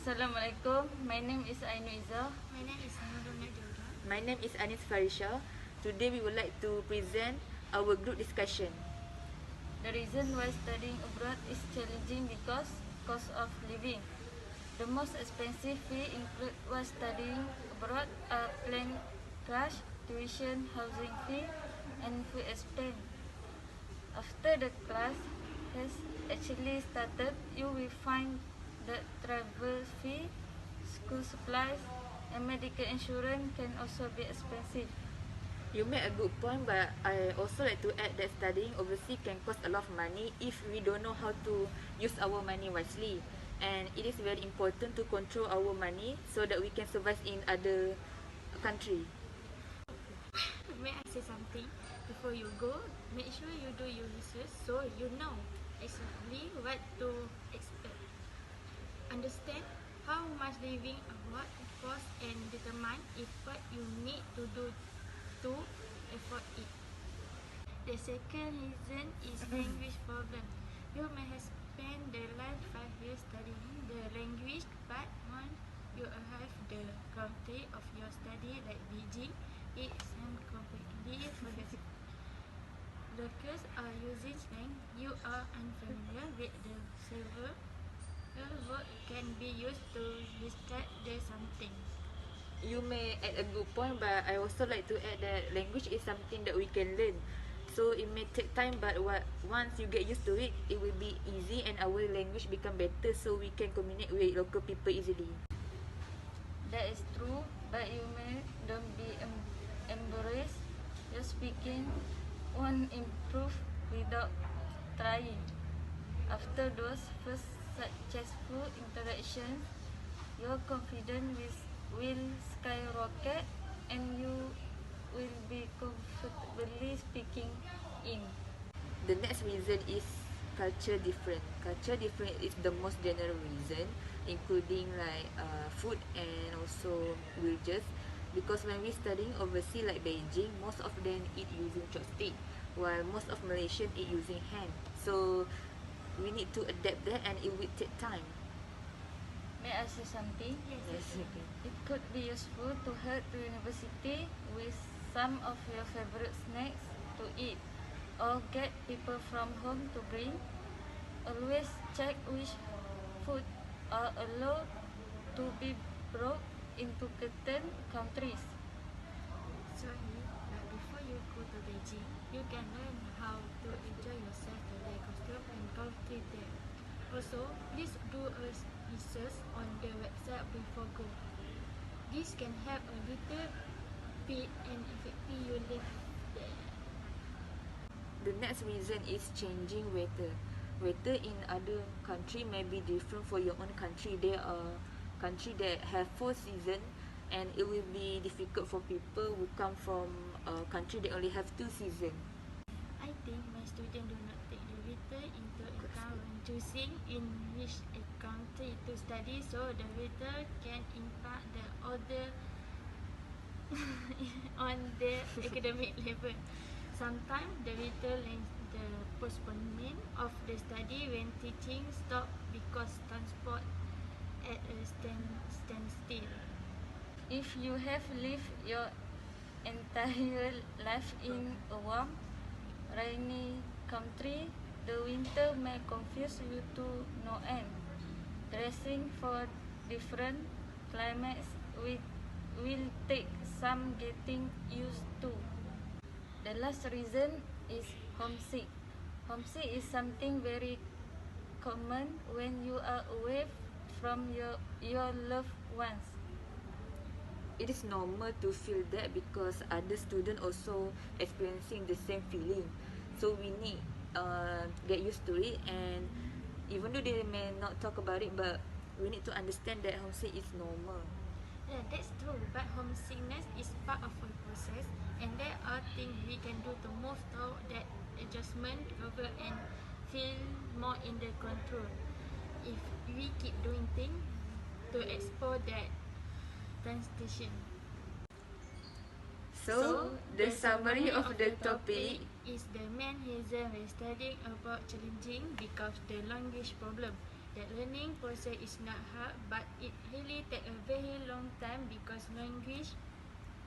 Assalamualaikum. My name is Ainu Izzah. My name is Nurul Jawda. My name is Anis Farisha. Today we would like to present our group discussion. The reason why studying abroad is challenging because cost of living. The most expensive fee include while studying abroad are plane crash, tuition, housing fee, and food expense. After the class has actually started, you will find that travel fee, school supplies, and medical insurance can also be expensive. You make a good point, but I also like to add that studying overseas can cost a lot of money if we don't know how to use our money wisely. And it is very important to control our money so that we can survive in other country. May I say something? Before you go, make sure you do your research so you know exactly what to expect. Understand how much living abroad costs and determine if what you need to do to afford it. The second reason is language problem. You may have spent the last 5 years studying the language, but once you arrive the country of your study like Beijing, it seems completely forgotten. Locals are using slang. You are unfamiliar with the several words can be used to describe the something. You may add a good point, but I also like to add that language is something that we can learn. So it may take time, but once you get used to it, it will be easy and our language become better so we can communicate with local people easily. That is true, but you may don't be embarrassed. Your speaking won't improve without trying. After those first successful interactions, your confidence will skyrocket and you will be comfortably speaking in. The next reason is culture different. Culture different is the most general reason, including like food and also religious. Because when we studying overseas like Beijing, most of them eat using chopstick, while most of Malaysian eat using hand. So we need to adapt that, and it will take time. May I say something? Yes, okay. It could be useful to head to university with some of your favorite snacks to eat, or get people from home to bring. Always check which food are allowed to be brought into certain countries. Sorry, but before you go to Beijing, you can learn how to enjoy yourself the their costume and culture there. Also, please do a research on the website before go. This can help a little bit and effectively you live there. The next reason is changing weather. Weather in other country may be different for your own country. There are country that have 4 seasons, and it will be difficult for people who come from a country that only have 2 seasons. I think my students do not take the weather into account when choosing in which country to study, so the weather can impact the order on their academic level. Sometimes the weather lends the postponement of the study when teaching stop because transport at a standstill. If you have lived your entire life in a warm, rainy country, the winter may confuse you to no end. Dressing for different climates will take some getting used to. The last reason is homesick. Homesick is something very common when you are away from your loved ones. It is normal to feel that because other students also experiencing the same feeling. So we need get used to it, and even though they may not talk about it, but we need to understand that homesick is normal. Yeah, that's true, but homesickness is part of a process and there are things we can do to move through that adjustment over and feel more in the control. If we keep doing things to explore that transition. So the summary of the topic is the main reason we're studying about challenging because the language problem. The learning process is not hard, but it really take a very long time because language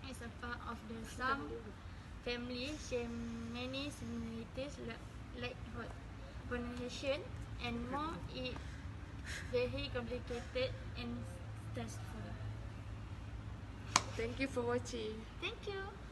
is a part of the some family share many similarities like pronunciation and more. It very complicated and stressful. Thank you for watching. Thank you.